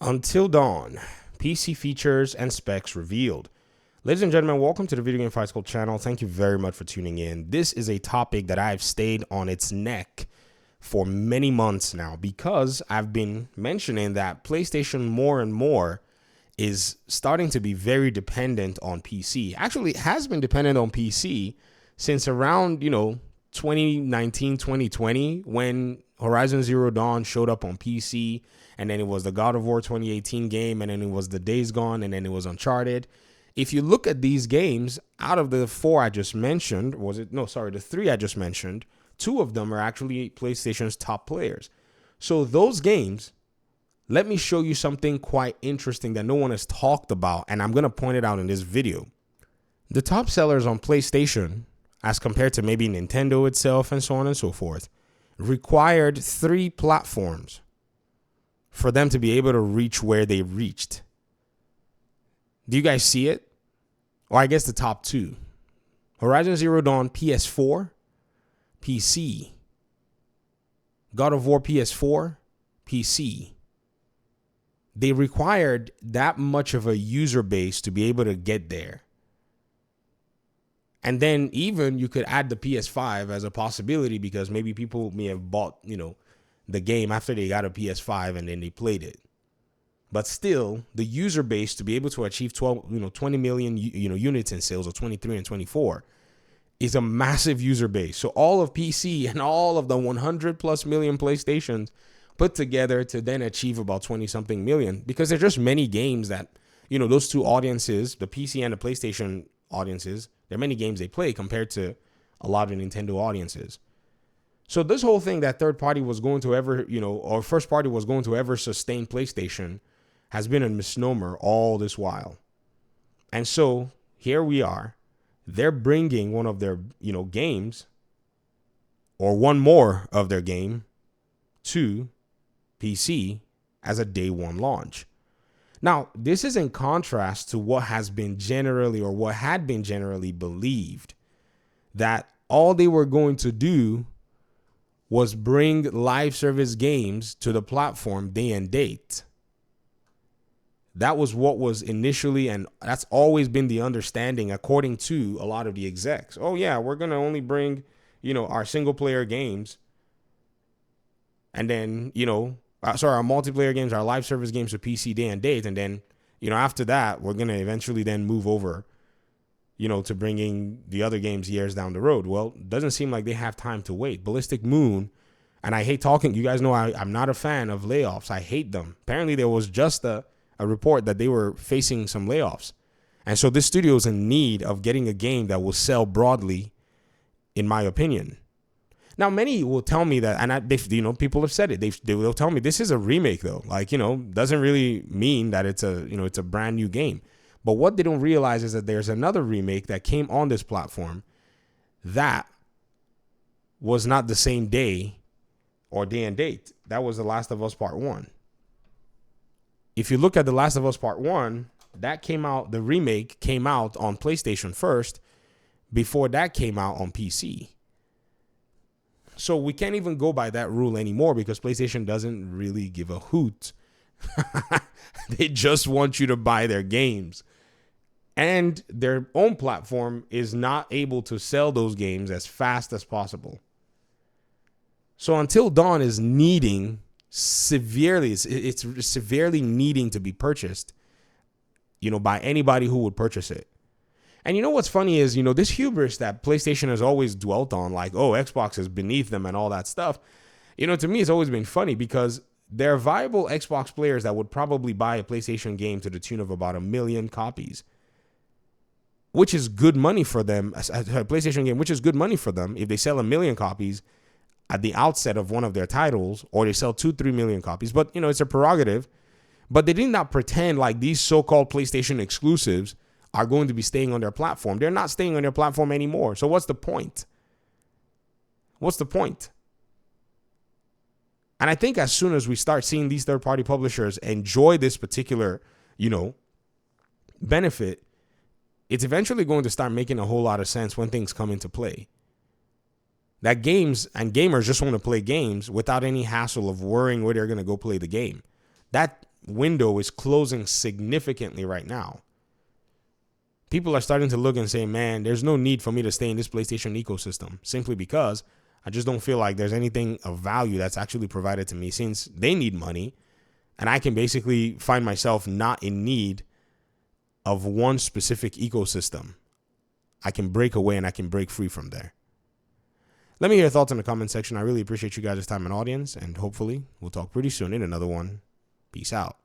Until Dawn, PC features and specs revealed. Ladies and gentlemen, welcome to the Video Game Fight School channel. Thank you very much for tuning in. This is a topic that I've stayed on its neck for many months now because I've been mentioning that PlayStation more and more is starting to be very dependent on PC. Actually, it has been dependent on PC since around, 2019, 2020, when Horizon Zero Dawn showed up on PC, and then it was the God of War 2018 game, and then it was the Days Gone, and then it was Uncharted. If you look at these games, out of the four I just mentioned, the three I just mentioned, two of them are actually PlayStation's top players. So those games, let me show you something quite interesting that no one has talked about, and I'm going to point it out in this video. The top sellers on PlayStation, as compared to maybe Nintendo itself and so on and so forth, required 3 platforms for them to be able to reach where they reached. Do you guys see it? Or I guess the top 2. Horizon Zero Dawn PS4, PC. God of War PS4, PC. They required that much of a user base to be able to get there. And then even you could add the PS5 as a possibility because maybe people may have bought, the game after they got a PS5 and then they played it. But still, the user base to be able to achieve 20 million, units in sales, or 23 and 24 is a massive user base. So all of PC and all of the 100 plus million PlayStations put together to then achieve about 20 something million, because there's just many games that, those two audiences, the PC and the PlayStation audiences, there are many games they play compared to a lot of Nintendo audiences. So this whole thing that third party was going to ever, or first party was going to ever sustain PlayStation has been a misnomer all this while. And so here we are. They're bringing one of their, games, or one more of their game, to PC as a day one launch. Now, this is in contrast to what had been generally believed, that all they were going to do was bring live service games to the platform day and date. That was what was initially, and that's always been the understanding according to a lot of the execs. Oh yeah, we're going to only bring, our single player games, and then, our multiplayer games, our live service games to PC day and date. And then, after that, we're going to eventually then move over, to bringing the other games years down the road. Well, it doesn't seem like they have time to wait. Ballistic Moon, and I hate talking. You guys know I'm not a fan of layoffs. I hate them. Apparently, there was just a report that they were facing some layoffs. And so this studio is in need of getting a game that will sell broadly, in my opinion. Now, many will tell me that, and people have said it. They'll tell me this is a remake, though. Doesn't really mean that it's a brand new game. But what they don't realize is that there's another remake that came on this platform that was not the same day or day and date. That was The Last of Us Part 1. If you look at The Last of Us Part 1, that came out, the remake came out on PlayStation first before that came out on PC. So we can't even go by that rule anymore because PlayStation doesn't really give a hoot. They just want you to buy their games. And their own platform is not able to sell those games as fast as possible. So Until Dawn is needing severely, it's severely needing to be purchased, by anybody who would purchase it. And what's funny is, this hubris that PlayStation has always dwelt on, like, oh, Xbox is beneath them and all that stuff. To me, it's always been funny because there are viable Xbox players that would probably buy a PlayStation game to the tune of about 1 million copies, which is good money for them. A PlayStation game, which is good money for them if they sell 1 million copies at the outset of one of their titles, or they sell 2-3 million copies. But, it's a prerogative. But they did not pretend like these so-called PlayStation exclusives are going to be staying on their platform. They're not staying on their platform anymore. So what's the point? What's the point? And I think as soon as we start seeing these third-party publishers enjoy this particular, benefit, it's eventually going to start making a whole lot of sense when things come into play. That games and gamers just want to play games without any hassle of worrying where they're going to go play the game. That window is closing significantly right now. People are starting to look and say, man, there's no need for me to stay in this PlayStation ecosystem, simply because I just don't feel like there's anything of value that's actually provided to me, since they need money and I can basically find myself not in need of one specific ecosystem. I can break away and I can break free from there. Let me hear your thoughts in the comment section. I really appreciate you guys' time and audience, and hopefully we'll talk pretty soon in another one. Peace out.